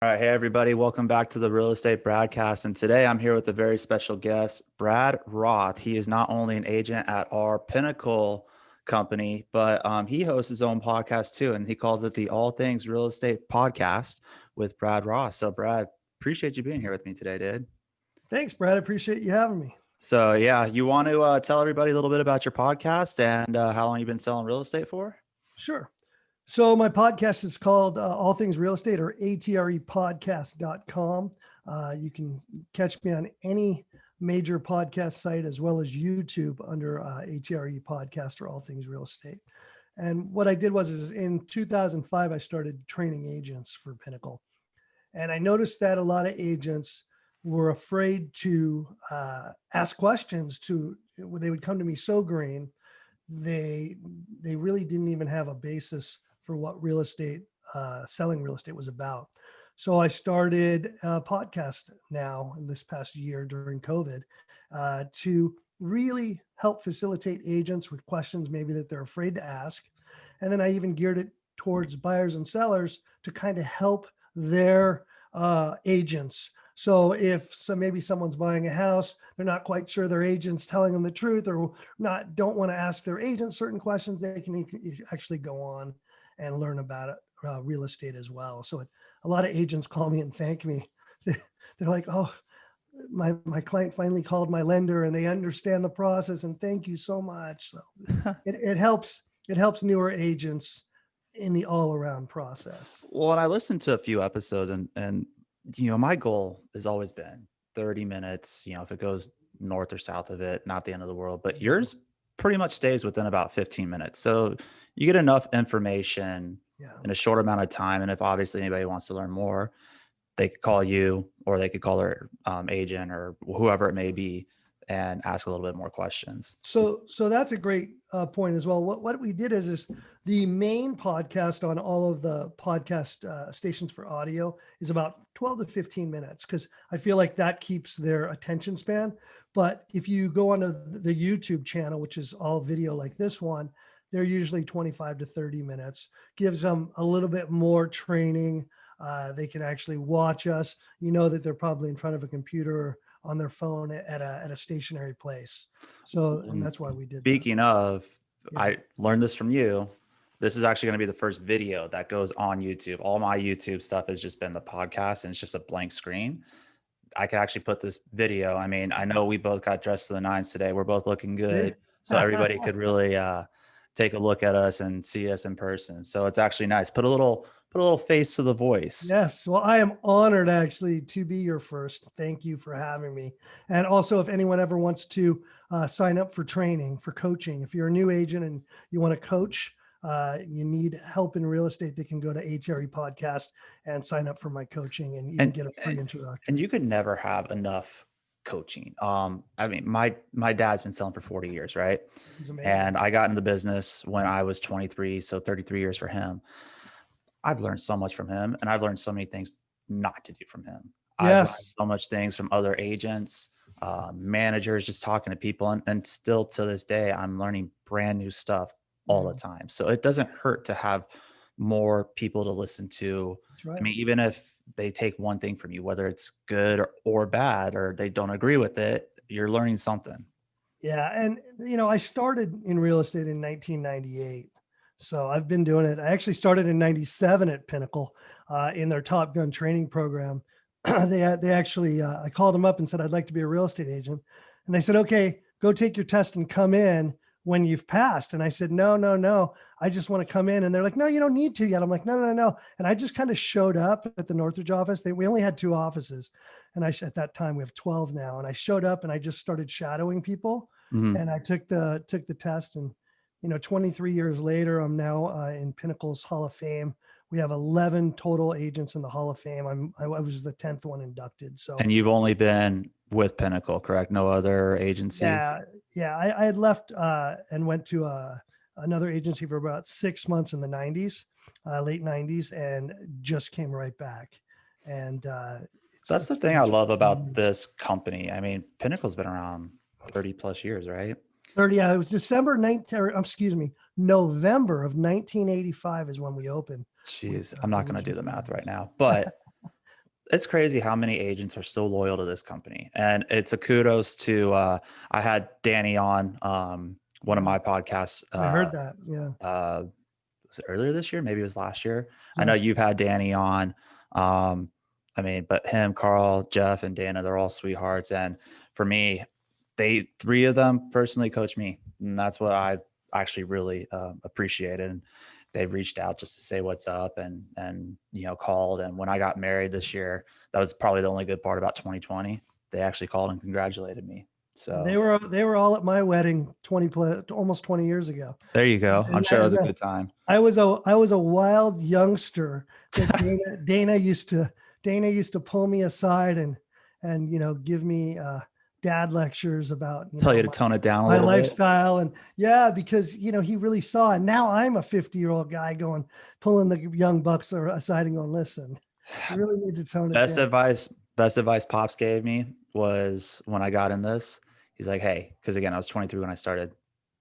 All right. Hey, everybody. Welcome back to the Real Estate Broadcast. And today I'm here with a very special guest, Brad Roth. He is not only an agent at our Pinnacle company, but he hosts his own podcast too. And he calls it the All Things Real Estate Podcast with Brad Roth. So, Brad, appreciate you being here with me today, dude. Thanks, Brad. I appreciate you having me. So, yeah, you want to tell everybody a little bit about your podcast and how long you've been selling real estate for? Sure. So my podcast is called All Things Real Estate, or atrepodcast.com. You can catch me on any major podcast site as well as YouTube under ATRE Podcast or All Things Real Estate. And what I did was in 2005, I started training agents for Pinnacle. And I noticed that a lot of agents were afraid to ask questions they would come to me so green. They really didn't even have a basis for what real estate, selling real estate was about. So I started a podcast now in this past year during COVID to really help facilitate agents with questions maybe that they're afraid to ask. And then I even geared it towards buyers and sellers to kind of help their agents. So maybe someone's buying a house, they're not quite sure their agent's telling them the truth, or don't want to ask their agent certain questions, they can actually go on and learn about it, real estate as well. So a lot of agents call me and thank me. They're like, "Oh, my client finally called my lender and they understand the process, and thank you so much." So it helps newer agents in the all around process. Well, and I listened to a few episodes and my goal has always been 30 minutes, if it goes north or south of it, not the end of the world, but yours pretty much stays within about 15 minutes. So you get enough information in a short amount of time. And if obviously anybody wants to learn more, they could call you or they could call their agent or whoever it may be and ask a little bit more questions. So that's a great point as well. What we did is the main podcast on all of the podcast stations for audio is about 12 to 15 minutes, because I feel like that keeps their attention span. But if you go onto the YouTube channel, which is all video like this one, they're usually 25 to 30 minutes, gives them a little bit more training. They can actually watch us, that they're probably in front of a computer on their phone at a stationary place. So, and that's why we did Speaking of, I learned this from you. This is actually going to be the first video that goes on YouTube. All my YouTube stuff has just been the podcast and it's just a blank screen. I could actually put this video. I mean, I know we both got dressed to the nines today. We're both looking good. So everybody could really take a look at us and see us in person. So it's actually nice. Put a little face to the voice. Yes. Well, I am honored actually to be your first. Thank you for having me. And also, if anyone ever wants to sign up for training, for coaching, if you're a new agent and you want to coach, you need help in real estate, they can go to ATRE Podcast and sign up for my coaching, and you can get a free introduction. And you could never have enough coaching. I mean, my dad's been selling for 40 years, right? He's amazing. And I got into the business when I was 23, so 33 years for him. I've learned so much from him, and I've learned so many things not to do from him. I've learned so much things from other agents, managers, just talking to people. And still to this day, I'm learning brand new stuff all the time. So it doesn't hurt to have more people to listen to. Right. I mean, even if they take one thing from you, whether it's good or bad, or they don't agree with it, you're learning something. Yeah. And, I started in real estate in 1998. So I've been doing it. I actually started in 97 at Pinnacle in their Top Gun training program. They actually, I called them up and said, "I'd like to be a real estate agent." And they said, "Okay, go take your test and come in when you've passed." And I said, no, I just want to come in. And they're like, "No, you don't need to yet." I'm like, no. And I just kind of showed up at the Northridge office. We only had 2 offices. And at that time we have 12 now. And I showed up and I just started shadowing people. Mm-hmm. And I took the test, and 23 years later, I'm now in Pinnacle's Hall of Fame. We have 11 total agents in the Hall of Fame. I was the 10th one inducted. So, and you've only been with Pinnacle, correct? No other agencies? Yeah. I had left and went to another agency for about 6 months in the 90s, late 90s, and just came right back. And that's the thing I love about this company. I mean, Pinnacle's been around 30 plus years, right? 30. Yeah, it was November of 1985 is when we opened. Jeez, I'm not going to do the math right now, but it's crazy how many agents are so loyal to this company. And it's a kudos to, I had Danny on, one of Yeah, my podcasts, I heard that. Yeah, uh, was it earlier this year? Maybe it was last year. I know last you've had Danny on. Um, I mean, but him, Carl, Jeff, and Dana, they're all sweethearts. And for me, three of them personally coach me. And that's what I actually really appreciated. And they reached out just to say what's up and, called. And when I got married this year, that was probably the only good part about 2020. They actually called and congratulated me. So they were all at my wedding almost 20 years ago. there you go. I'm And sure it was a good time. I was a wild youngster that Dana used to pull me aside and give me dad lectures about Tell you to tone it down a my little bit. lifestyle. And yeah, because he really saw, and now I'm a 50-year-old guy pulling the young bucks aside and going, listen, you really need to tone it Best down. advice, best advice Pops gave me was when I got in this. He's like, hey, because again, I was 23 when I started.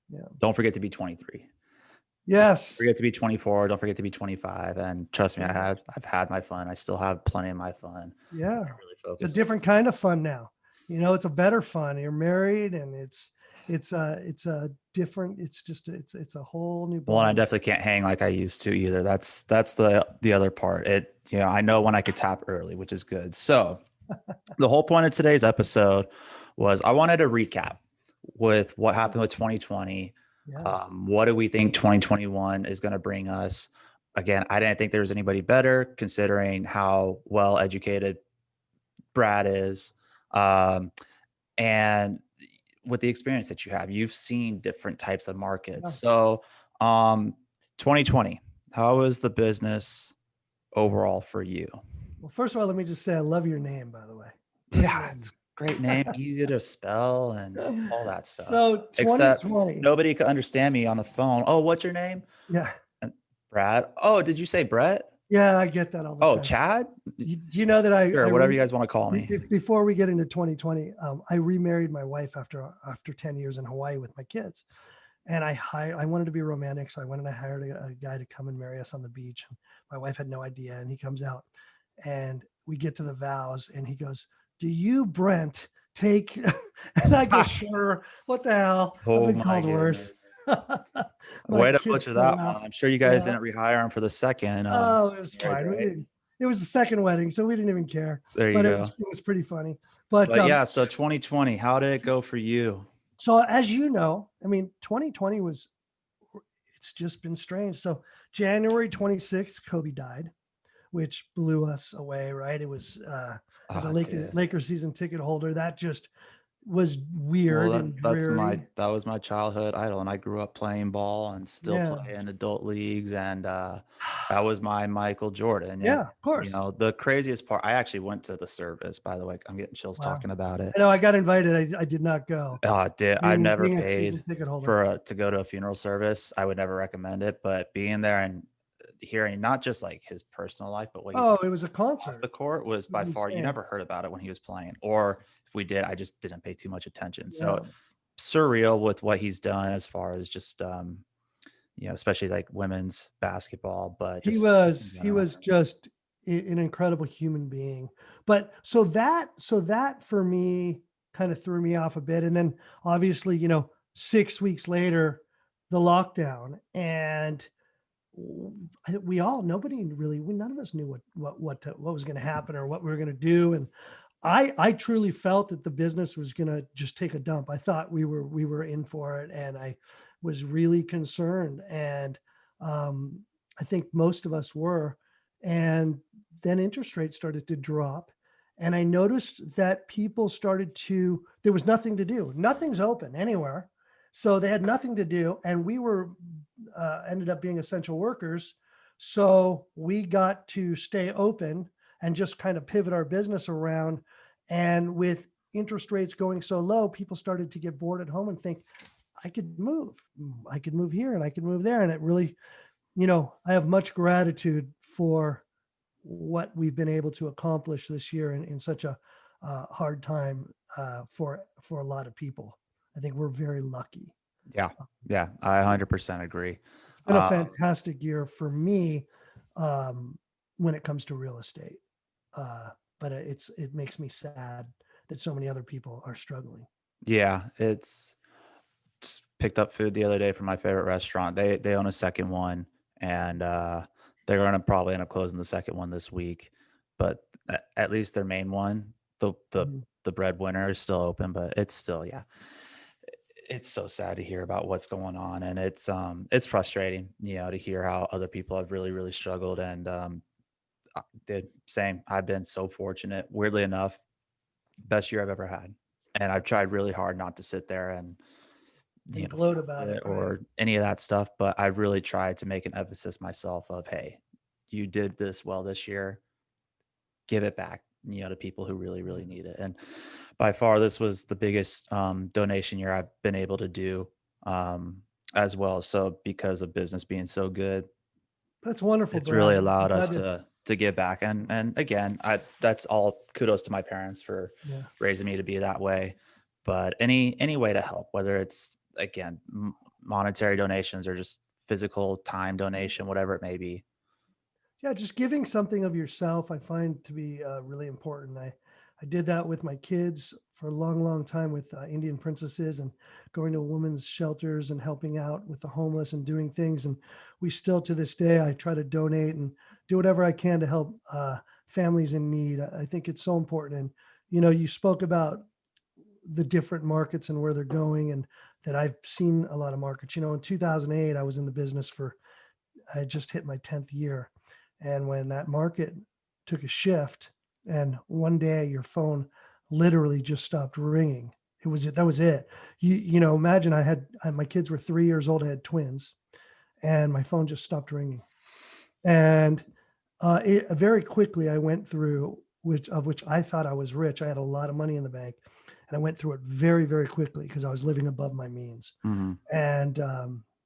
Yeah. Don't forget to be 23. Yes. Forget to be 24. Don't forget to be 25. And trust me, I've had my fun. I still have plenty of my fun. Yeah. I really It's a focus. different kind of fun now. It's a better fun. You're married, and it's a different, it's a whole new Well, and I ball. definitely can't hang like I used to either. That's the other part. I know when I could tap early, which is good. So the whole point of today's episode was I wanted to recap with what happened with 2020. Yeah. What do we think 2021 is going to bring us? Again, I didn't think there was anybody better considering how well educated Brad is. And with the experience that you've seen different types of markets. Yeah. So, 2020, how was the business overall for you? Well, first of all, let me just say I love your name, by the way. Yeah, it's a great name, easy to spell and all that stuff. So Except 2020. nobody could understand me on the phone. Oh, what's your name? Yeah. And Brad. Oh, did you say Brett? Yeah, I get that all the Oh, time. Chad? You know that Sure, whatever you guys want to call me. before we get into 2020, I remarried my wife after 10 years in Hawaii with my kids. And I wanted to be romantic. So I went and I hired a guy to come and marry us on the beach. And my wife had no idea. And he comes out and we get to the vows and he goes, "Do you, Brent, take," and I go, "Sure. What the hell? I've Oh been my called worse." goodness. My Way to kids butcher come that out. one. I'm sure you guys Yeah. didn't rehire him for the second. Oh, it was marriage, fine. right? It was the second wedding, so we didn't even care. There you But go. it was pretty funny. But But yeah, so 2020, how did it go for you? so as you know, I mean, 2020 it's just been strange. So January 26th, Kobe died, which blew us away, right? It was as a Lakers season ticket holder, that just was weird Well, and dreary. that was my childhood idol, and I grew up playing ball and still Yeah. play in adult leagues, and that was my Michael Jordan. Yeah, And of course. the craziest part, I actually went to the service. By the way, I'm getting chills Wow. talking about it. I know I got invited. I did not go. I've never Being a season paid ticket holder. to go to a funeral service. I would never recommend it, but being there and hearing not just like his personal life, but what he's Oh, it was a off concert. the court was by far, you insane. never heard about it when he was playing, or if we did, I just didn't pay too much attention. So Yeah. it's surreal with what he's done as far as just especially like women's basketball. But He just was just an incredible human being. But so that for me kind of threw me off a bit. And then obviously, 6 weeks later, the lockdown, and none of us knew what was going to happen or what we were going to do. And I truly felt that the business was going to just take a dump. I thought we were in for it, and I was really concerned. And I think most of us were. And then interest rates started to drop, and I noticed that people there was nothing to do. Nothing's open anywhere, so they had nothing to do, and we were ended up being essential workers, so we got to stay open and just kind of pivot our business around. And with interest rates going so low, people started to get bored at home and think, I could move here and I could move there. And it really, I have much gratitude for what we've been able to accomplish this year in such a hard time for a lot of people. I think we're very lucky. Yeah, I 100% agree. It's been a fantastic year for me when it comes to real estate. But but it makes me sad that so many other people are struggling. Yeah, it's just picked up food the other day from my favorite restaurant. They own a second one, and they're going to probably end up closing the second one this week. But at least their main one, the the Mhm. the breadwinner, is still open. But it's still, yeah, it's so sad to hear about what's going on, and it's frustrating, to hear how other people have really really struggled. And did same. I've been so fortunate. Weirdly enough, best year I've ever had, and I've tried really hard not to sit there and And gloat flaunt about it, it right? or any of that stuff, but I've really tried to make an emphasis myself of, hey, you did this well this year, give it back, to people who really, really need it. And by far, this was the biggest donation year I've been able to do, as well. So because of business being so good, That's wonderful, it's really Brad. I'm allowed us glad to, to give back. And again, that's all kudos to my parents for yeah. raising me to be that way. But any way to help, whether it's again monetary donations or just physical time donation, whatever it may be. Yeah, just giving something of yourself, I find to be really important. I did that with my kids for a long, long time with Indian princesses and going to women's shelters and helping out with the homeless and doing things. And we still, to this day, I try to donate and do whatever I can to help families in need. I think it's so important. And, you spoke about the different markets and where they're going, and that I've seen a lot of markets. In 2008, I was in the business I had just hit my 10th year. And when that market took a shift, and one day your phone literally just stopped ringing, that was it. Imagine my kids were 3 years old, I had twins, and my phone just stopped ringing. And very quickly I went through, which I thought I was rich. I had a lot of money in the bank, and I went through it very, very quickly because I was living above my means. Hmm. And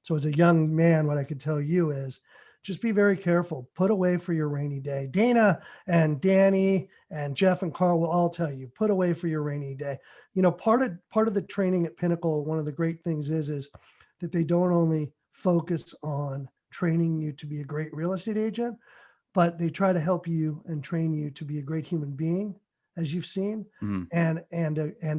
so, as a young man, what I could tell you is just be very careful. Put away for your rainy day. Dana and Danny and Jeff and Carl will all tell you, put away for your rainy day. Part of the training at Pinnacle, one of the great things is that they don't only focus on training you to be a great real estate agent, but they try to help you and train you to be a great human being, as you've seen, Hmm. and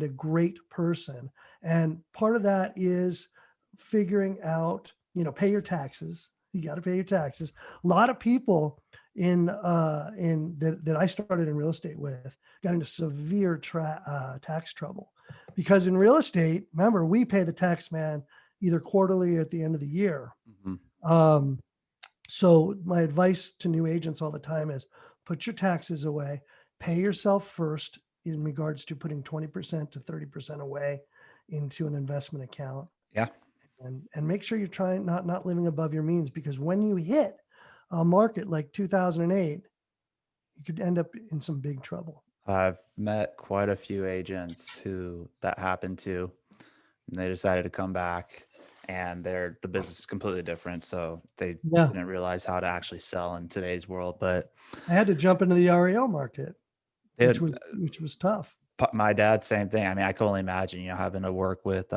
a great person. And part of that is figuring out, pay your taxes. You got to pay your taxes. A lot of people in that I started in real estate with got into severe tax trouble, because in real estate, remember, we pay the tax man either quarterly or at the end of the year. Hmm. Um, so my advice to new agents all the time is put your taxes away, pay yourself first in regards to putting 20% to 30% away into an investment account, Yeah, and make sure you're trying not living above your means, because when you hit a market like 2008, you could end up in some big trouble. I've met quite a few agents who that happened to, and they decided to come back, and the business is completely different, so they Yeah. didn't realize how to actually sell in today's world. But I had to jump into the REO market, they had, which was tough. my dad, same thing. I mean, I can only imagine, having to work with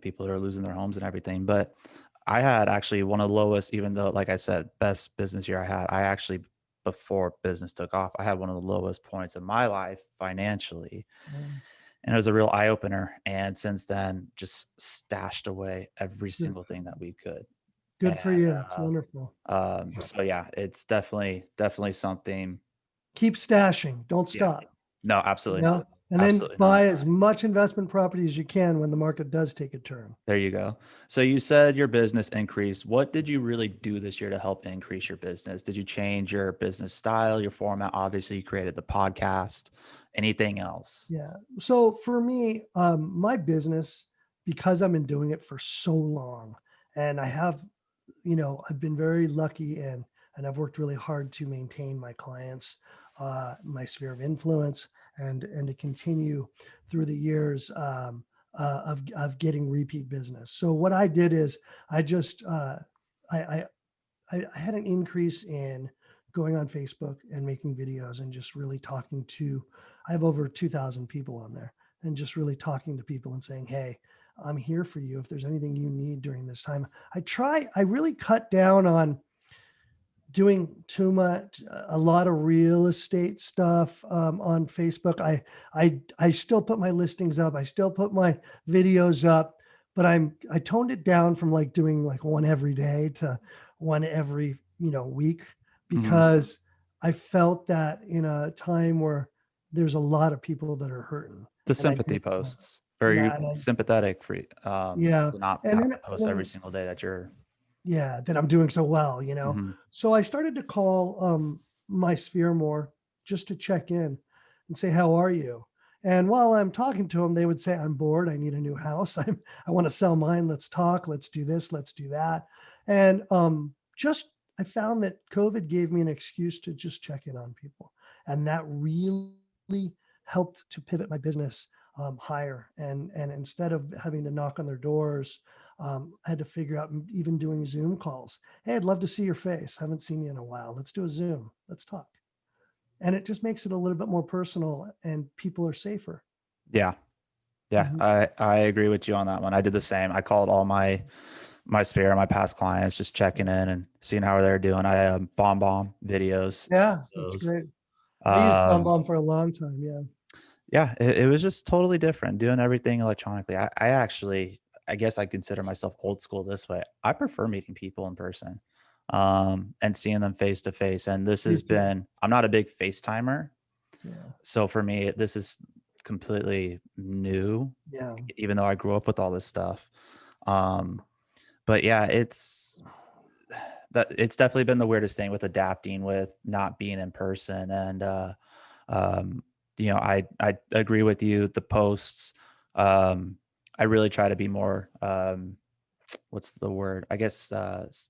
people that are losing their homes and everything. But I had actually one of the lowest, even though, like I said, best business year I had. I actually, before business took off, I had one of the lowest points of my life financially, Um, and it was a real eye opener. And since then, just stashed away every good, single thing that we could. good for And you. It's wonderful. so yeah, it's definitely something. Keep stashing. Don't Yeah, stop. no, You absolutely not, know, and then absolutely not. buy as much investment property as you can when the market does take a turn. There you go. So you said your business increased. What did you really do this year to help increase your business? Did you change your business style, your format? Obviously, you created the podcast. Anything else? Yeah. So for me, my business, because I've been doing it for so long, and I've been very lucky, and I've worked really hard to maintain my clients, my sphere of influence, and to continue through the years of getting repeat business. So what I did is I just I, I had an increase in going on Facebook and making videos and just really talking to, I have over 2,000 people on there, and just really talking to people and saying, hey, I'm here for you if there's anything you need during this time. I really cut down on doing too much, a lot of real estate stuff on Facebook. I still put my listings up. I still put my videos up, but I toned it down from like doing like one every day to one every, week, Mhm. because I felt that in a time where there's a lot of people that are hurting, The and I sympathy didn't, posts, and very I, sympathetic for yeah, to not and have then, to and post every then single day that you're. yeah, that I'm doing so well. Mhm. So I started to call my sphere more, just to check in and say, how are you? And while I'm talking to them, they would say, I'm bored. I need a new house. I want to sell mine. Let's talk. Let's do this. Let's do that. And just, I found that COVID gave me an excuse to just check in on people. And that really helped to pivot my business higher. And instead of having to knock on their doors, I had to figure out even doing Zoom calls. Hey, I'd love to see your face. Haven't seen you in a while. Let's do a Zoom. Let's talk. And it just makes it a little bit more personal, and people are safer. Yeah. Yeah, Mhm. I agree with you on that one. I did the same. I called all my sphere, my past clients, just checking in and seeing how they're doing. I bomb videos, Yeah, that's those. great. I used Um, BombBomb for a long time. Yeah. yeah, it was just totally different doing everything electronically. I actually, I guess I consider myself old school this way. I prefer meeting people in person, and seeing them face to face. And this Me has too. been, I'm not a big FaceTimer. Yeah. So for me, this is completely new, Yeah. even though I grew up with all this stuff. Um, but yeah, it's definitely been the weirdest thing with adapting with not being in person. And um, I agree with you. The posts, um, I really try to be more what's the word? I guess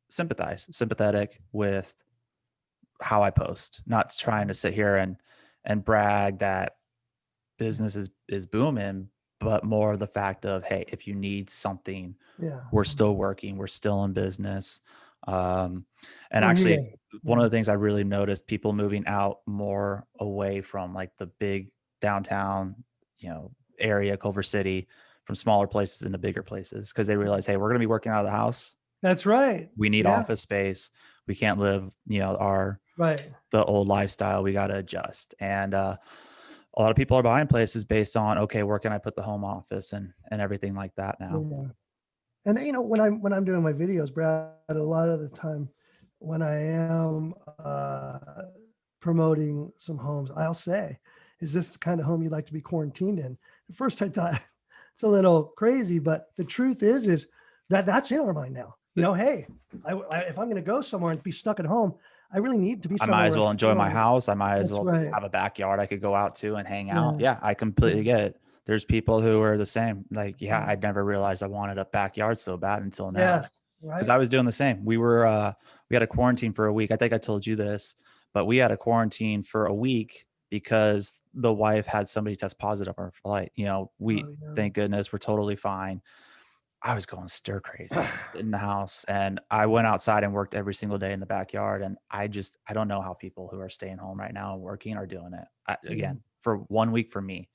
sympathetic with how I post, not trying to sit here and brag that business is booming, but more the fact of, hey, if you need something, Yeah. we're still working, we're still in business. Um, and We're here. actually, one Yeah. of the things I really noticed, people moving out more away from like the big downtown, area, Culver City, from smaller places into bigger places, because they realize, hey, we're going to be working out of the house. That's right. We need Yeah. office space. We can't live, our Right. the old lifestyle. We got to adjust. And a lot of people are buying places based on, okay, where can I put the home office and everything like that now. Yeah. And when I'm doing my videos, Brad, a lot of the time when I am promoting some homes, I'll say, "Is this the kind of home you'd like to be quarantined in?" At first, I thought it's a little crazy, but the truth is that that's in our mind now. Hey, if I'm going to go somewhere and be stuck at home, I really need to be I might somewhere as where I well enjoy my feel. house. I might as That's well right. have a backyard I could go out to and hang out. Yeah. Yeah, I completely get it. There's people who are the same. Like, yeah, Yeah. I'd never realized I wanted a backyard so bad until now. Yes. Because Right. I was doing the same. We had a quarantine for a week. I think I told you this, but we had a quarantine for a week because the wife had somebody test positive on her flight. Oh We yeah. thank goodness we're totally fine. I was going stir crazy in the house, and I went outside and worked every single day in the backyard. And I don't know how people who are staying home right now and working are doing it. Yeah. Again, for 1 week for me,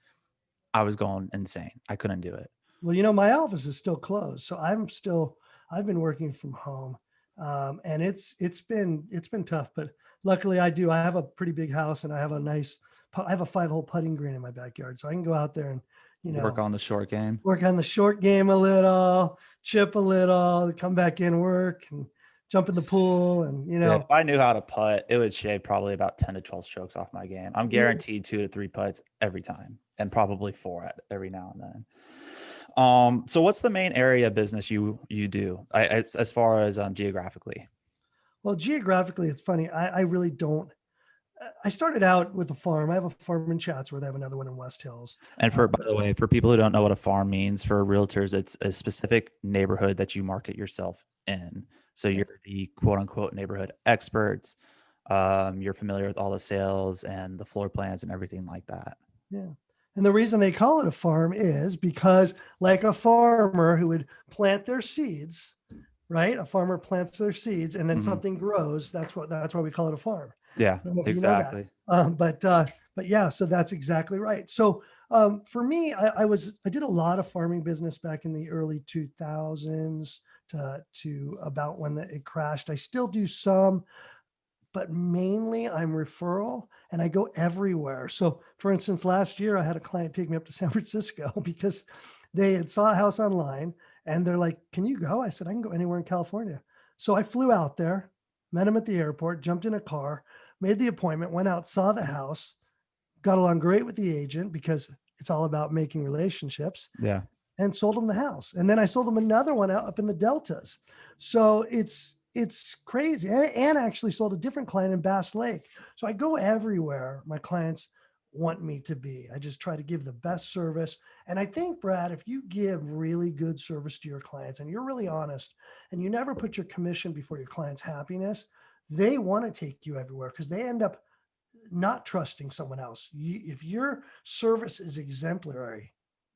I was going insane. I couldn't do it. Well, my office is still closed, so I've been working from home, and it's been tough. But luckily, I have a pretty big house, and I have a 5-hole putting green in my backyard, so I can go out there and you Work know on the short game. work on the short game a little, chip a little, come back in, work, and jump in the pool, and Dude, if I knew how to putt, it would shave probably about 10 to 12 strokes off my game. I'm yeah. guaranteed 2 to 3 putts every time, and probably four at every now and then. So what's the main area of business you do, as far as geographically? Well, geographically, it's funny. I really don't. I started out with a farm. I have a farm in Chatsworth. I have another one in West Hills. And by the way, for people who don't know what a farm means, for realtors, it's a specific neighborhood that you market yourself in. So you're Yes. the quote unquote neighborhood experts. You're familiar with all the sales and the floor plans and everything like that. Yeah. And the reason they call it a farm is because, like a farmer who would plant their seeds, right? A farmer plants their seeds and then Hmm. something grows. That's why we call it a farm. Yeah, I don't know if you know that. exactly. But yeah, so that's exactly right. So for me, I did a lot of farming business back in the early 2000s to about when it crashed. I still do some. but mainly I'm referral and I go everywhere. So for instance, last year I had a client take me up to San Francisco because they had saw a house online and they're like, can you go? I said, I can go anywhere in California. So I flew out there, met him at the airport, jumped in a car, made the appointment, went out, saw the house, got along great with the agent because it's all about making relationships, Yeah. and sold him the house. And then I sold him another one out up in the Deltas. So it's crazy. And I actually sold a different client in Bass Lake. So I go everywhere my clients want me to be. I just try to give the best service. And I think, Brad, if you give really good service to your clients and you're really honest and you never put your commission before your client's happiness, they want to take you everywhere because they end up not trusting someone else. If your service is exemplary,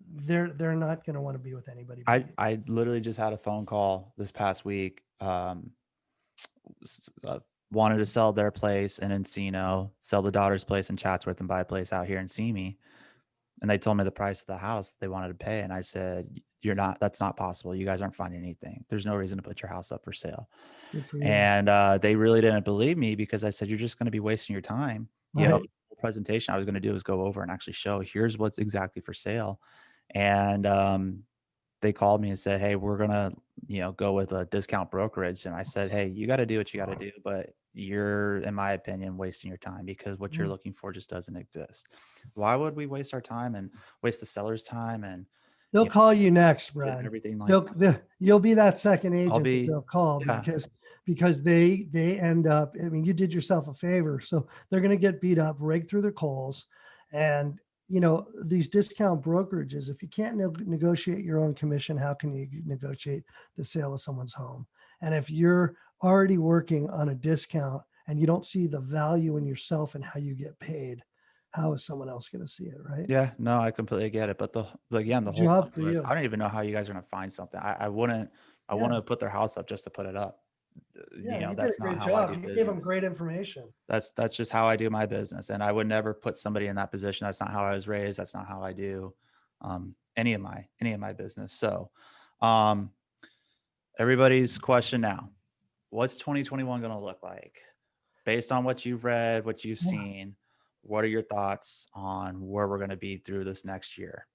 they're not going to want to be with anybody but you. I literally just had a phone call this past week. Wanted to sell their place in Encino, sell the daughter's place in Chatsworth, and buy a place out here in Simi. And they told me the price of the house that they wanted to pay. And I said, that's not possible. You guys aren't finding anything. There's no reason to put your house up for sale. Good for you. And they really didn't believe me because I said, you're just going to be wasting your time. Right. The presentation I was going to do is go over and actually show, here's what's exactly for sale. And they called me and said, hey, we're going to, go with a discount brokerage. And I said, hey, you got to do what you got to do, but you're, in my opinion, wasting your time because what you're looking for just doesn't exist. Why would we waste our time and waste the seller's time? And They'll call you next, Brad. everything like You'll be that second agent be- that they'll call yeah. because they end up, I mean, you did yourself a favor. So they're going to get beat up, rake through their calls. And, these discount brokerages, if you can't negotiate your own commission, how can you negotiate the sale of someone's home? And if you're already working on a discount and you don't see the value in yourself and how you get paid, how is someone else going to see it, right? Yeah, no, I completely get it. But the whole Job for point was, you. I don't even know how you guys are going to find something. I wouldn't want to put their house up just to put it up. Yeah, you did That's a not great how I job. do You gave them business. great information. That's just how I do my business. And I would never put somebody in that position. That's not how I was raised. That's not how I do any of my business. So everybody's question now, what's 2021 going to look like? Based on what you've read, what you've seen, what are your thoughts on where we're going to be through this next year?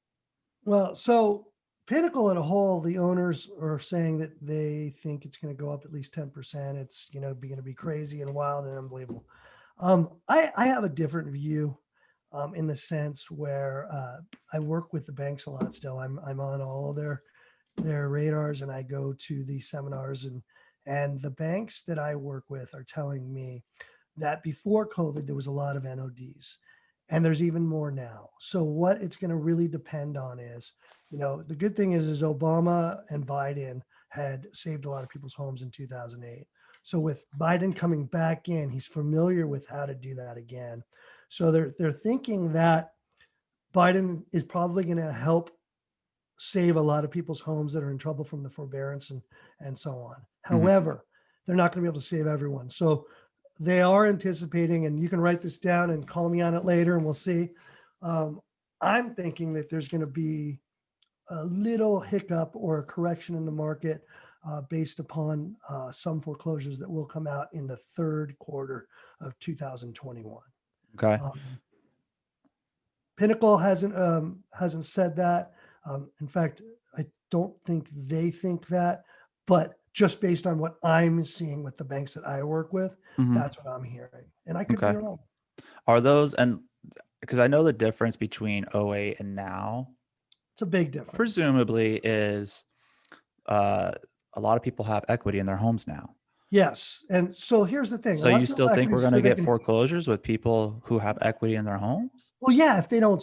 Well, so Pinnacle in a whole, the owners are saying that they think it's going to go up at least 10%. It's, going to be crazy and wild and unbelievable. I have a different view in the sense where I work with the banks a lot still. I'm on all of their radars and I go to the seminars and the banks that I work with are telling me that before COVID, there was a lot of NODs and there's even more now. So what it's going to really depend on is, the good thing is Obama and Biden had saved a lot of people's homes in 2008. So with Biden coming back in, he's familiar with how to do that again. So they're thinking that Biden is probably going to help save a lot of people's homes that are in trouble from the forbearance and so on. However, they're not going to be able to save everyone. So they are anticipating, and you can write this down and call me on it later and we'll see. I'm thinking that there's going to be a little hiccup or a correction in the market based upon some foreclosures that will come out in the third quarter of 2021. Okay. Pinnacle hasn't said that. In fact, I don't think they think that, but just based on what I'm seeing with the banks that I work with, that's what I'm hearing. And I could be wrong. Are those, and because I know the difference between 08 and now, it's a big difference. Presumably is a lot of people have equity in their homes now. Yes. And so here's the thing. So you still think we're going to get foreclosures with people who have equity in their homes? Well, yeah, if they don't,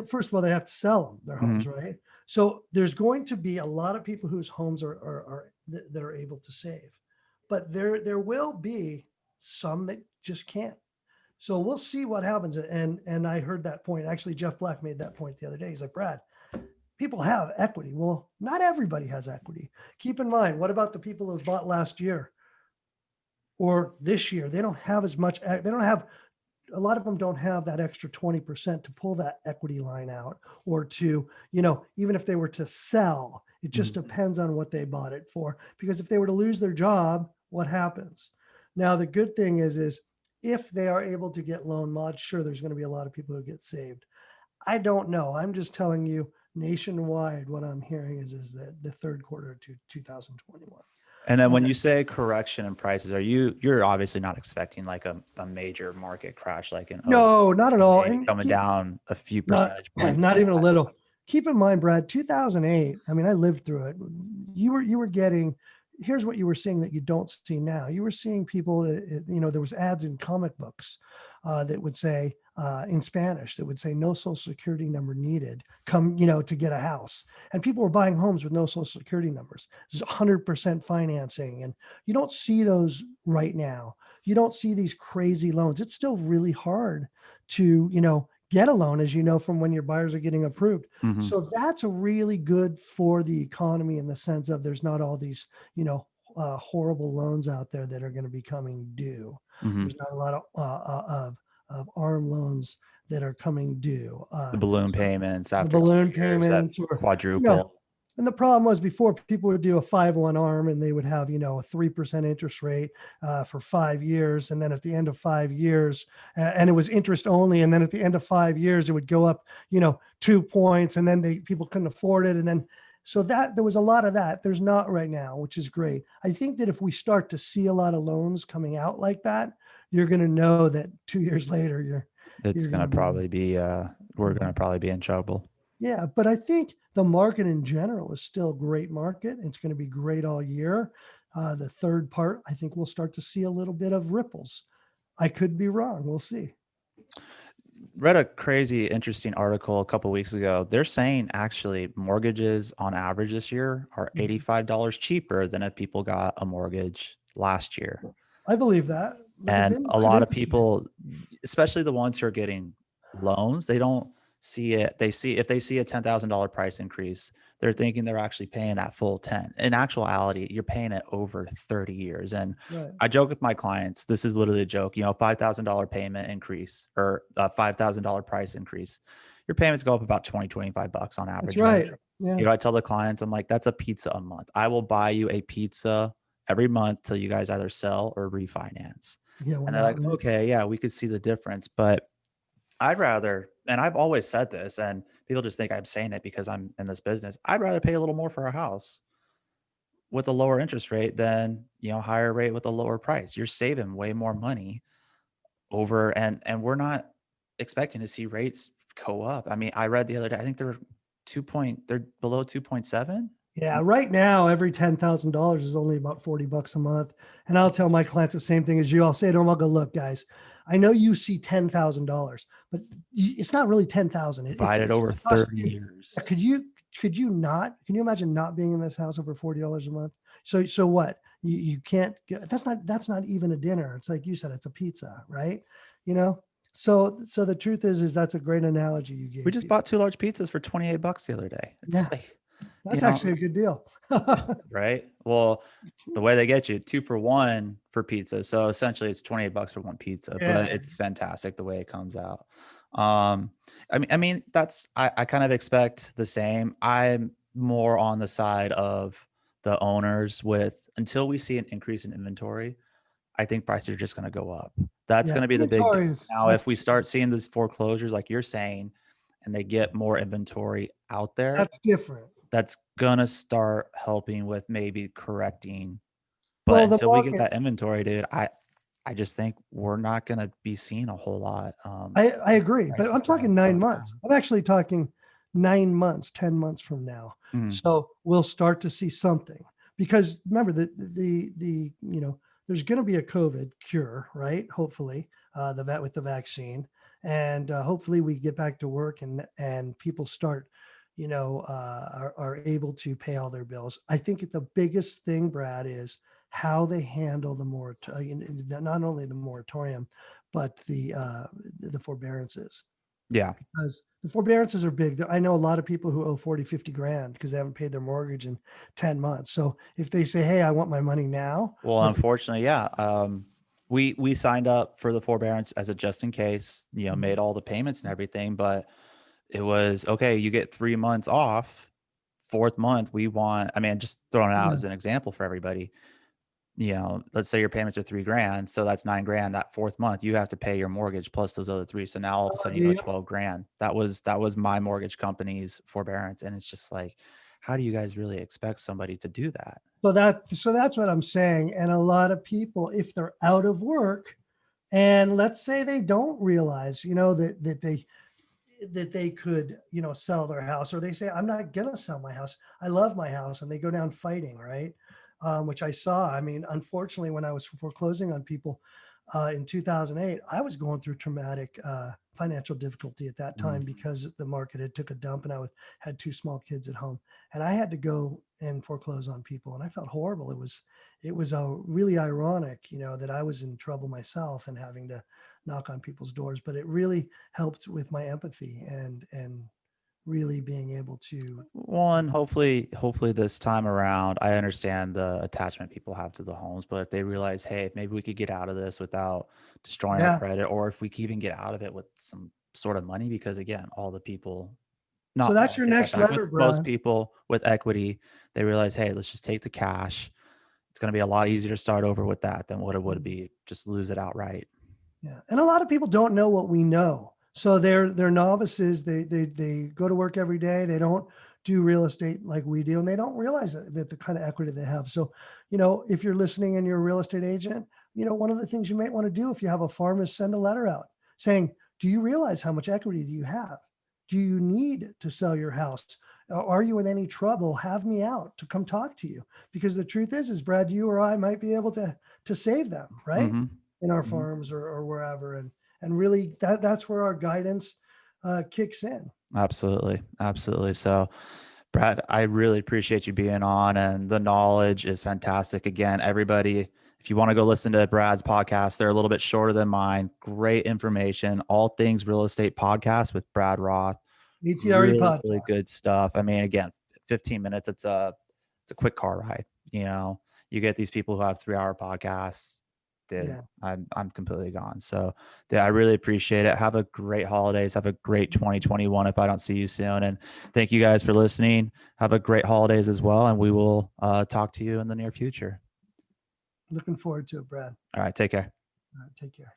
first of all, they have to sell them, their homes, right? So there's going to be a lot of people whose homes are that are able to save, but there will be some that just can't. So we'll see what happens. And I heard that point. Actually, Jeff Black made that point the other day. He's like, Brad, people have equity. Well, not everybody has equity. Keep in mind, what about the people who bought last year or this year? They don't have as much. They don't have, a lot of them don't have that extra 20% to pull that equity line out or to, even if they were to sell, it just depends on what they bought it for. Because if they were to lose their job, what happens? Now, the good thing is if they are able to get loan mods, sure, there's going to be a lot of people who get saved. I don't know. I'm just telling you nationwide, what I'm hearing is that the third quarter of 2021. And then when Okay. you say correction in prices, you're obviously not expecting like a major market crash, like an No, not at all. maybe And coming down a few not, percentage points. not even a little. Keep in mind, Brad, 2008. I mean, I lived through it. You were getting. Here's what you were seeing that you don't see now. You were seeing people that, there was ads in comic books that would say in Spanish that would say no social security number needed. Come, to get a house, and people were buying homes with no social security numbers. This is 100% financing, and you don't see those right now. You don't see these crazy loans. It's still really hard to, get a loan, as you know, from when your buyers are getting approved. Mhm. So that's really good for the economy in the sense of there's not all these, horrible loans out there that are going to be coming due. Mhm. There's not a lot of arm loans that are coming due. The balloon payments The after balloon 2 years that payments, or, you know, quadruple. and the problem was before people would do a 5-1 arm and they would have, a 3% interest rate for 5 years. And then at the end of 5 years, and it was interest only. And then at the end of 5 years, it would go up, 2 points, and then people couldn't afford it. And then, so that there was a lot of that. There's not right now, which is great. I think that if we start to see a lot of loans coming out like that, you're going to know that 2 years later, It's you're going going to to be, probably be, we're going to probably be in trouble. yeah, but I think the market in general is still a great market. It's going to be great all year. The third part, I think we'll start to see a little bit of ripples. I could be wrong. We'll see. Read a crazy interesting article a couple weeks ago. They're saying actually mortgages on average this year are $85 cheaper than if people got a mortgage last year. I believe that. Look at And the a implied lot of interest rate. people, especially the ones who are getting loans, they don't see it. They see if they see a $10,000 price increase, they're thinking they're actually paying that full 10. In actuality, you're paying it over 30 years. And Right. I joke with my clients, this is literally a joke, $5,000 payment increase or a $5,000 price increase. Your payments go up about 20, 25 bucks on That's average, right? right. Yeah. I tell the clients, I'm like, that's a pizza a month. I will buy you a pizza every month till you guys either sell or refinance. Yeah. And When they're that, like, okay, yeah, we could see the difference. But I'd rather, and I've always said this, and people just think I'm saying it because I'm in this business. I'd rather pay a little more for a house with a lower interest rate than, higher rate with a lower price. You're saving way more money over, and we're not expecting to see rates go up. I mean, I read the other day, I think they're below 2.7. yeah. Right now, every $10,000 is only about $40 a month. And I'll tell my clients the same thing as you. I'll say to them, I'll go, look, guys, I know you see $10,000, but it's not really 10,000. Divided It's over cost 30 you. years. Can you imagine not being in this house over $40 a month? So what? You can't get, that's not even a dinner. It's like you said, it's a pizza, right? You know? So the truth is that's a great analogy you We gave just people. bought 2 large pizzas for $28 the other day. It's Yeah, like, you that's know, actually a good deal. right? Well, the way they get you 2 for 1 for pizza. So essentially it's $28 for one pizza, but Yeah. it's fantastic the way it comes out. Um, I mean, that's I kind of expect the same. I'm more on the side of the owners with until we see an increase in inventory, I think prices are just going to go up. That's Yeah. going to be the big Inventory difference. is Now, that's if we start seeing these foreclosures, like you're saying, and they get more inventory out there, that's different. that's gonna start helping with maybe correcting. But Well, the until we get market, that inventory, dude, I just think we're not gonna be seeing a whole lot. I agree, but Prices I'm talking going 9 months. down. I'm actually talking 9 months, 10 months from now. Mhm. So we'll start to see something because remember there's going to be a COVID cure, right? Hopefully, with the vaccine, and hopefully we get back to work and people start, are able to pay all their bills. I think the biggest thing, Brad, is how they handle the moratorium, not only the moratorium, but the forbearances, Yeah. because the forbearances are big. I know a lot of people who owe 40, 50 grand because they haven't paid their mortgage in 10 months. So if they say, hey, I want my money now, Well, or if unfortunately, yeah. We signed up for the forbearance as a just in case, made all the payments and everything, but it was okay, you get 3 months off. Fourth month, we want, I mean, just throwing it out yeah, as an example for everybody. let's say your payments are $3,000. So that's $9,000. That fourth month, you have to pay your mortgage plus those other three. So now all of a sudden you owe Yeah. $12,000. That was my mortgage company's forbearance. And it's just like, how do you guys really expect somebody to do that? So that's what I'm saying. And a lot of people, if they're out of work, and let's say they don't realize, that they could, sell their house, or they say, I'm not going to sell my house. I love my house. And they go down fighting, right? Which I saw. I mean, unfortunately, when I was foreclosing on people in 2008, I was going through traumatic financial difficulty at that time Mhm. because the market had took a dump, and had two small kids at home, and I had to go and foreclose on people, and I felt horrible. It was really ironic, that I was in trouble myself and having to knock on people's doors, but it really helped with my empathy and really being able to. One, hopefully this time around, I understand the attachment people have to the homes, but if they realize, hey, maybe we could get out of this without destroying our Yeah. credit, or if we can even get out of it with some sort of money, because again, all the people, So not that's all, your take that next back, with letter, most Brian. people with equity, they realize, hey, let's just take the cash. It's going to be a lot easier to start over with that than what it would be just lose it outright. Yeah, and a lot of people don't know what we know. So they're novices. They go to work every day. They don't do real estate like we do, and they don't realize that the kind of equity they have. So, if you're listening and you're a real estate agent, one of the things you might want to do if you have a farm is send a letter out saying, "Do you realize how much equity do you have? Do you need to sell your house? Are you in any trouble? Have me out to come talk to you." Because the truth is Brad, you or I might be able to save them, right? Mm-hmm. In our Mm-hmm. farms or wherever. And really that's where our guidance kicks in. Absolutely. Absolutely. So, Brad, I really appreciate you being on, and the knowledge is fantastic. Again, everybody, if you want to go listen to Brad's podcast, they're a little bit shorter than mine. Great information, all things real estate podcast with Brad Roth. ATRE Really, really podcast. good stuff. I mean, again, 15 minutes, it's a quick car ride. You get these people who have 3-hour podcasts. Dude, Yeah. I'm completely gone. So, dude, I really appreciate it. Have a great holidays. Have a great 2021 if I don't see you soon. And thank you guys for listening. Have a great holidays as well. And we will talk to you in the near future. Looking forward to it, Brad. All right. Take care. All right, take care.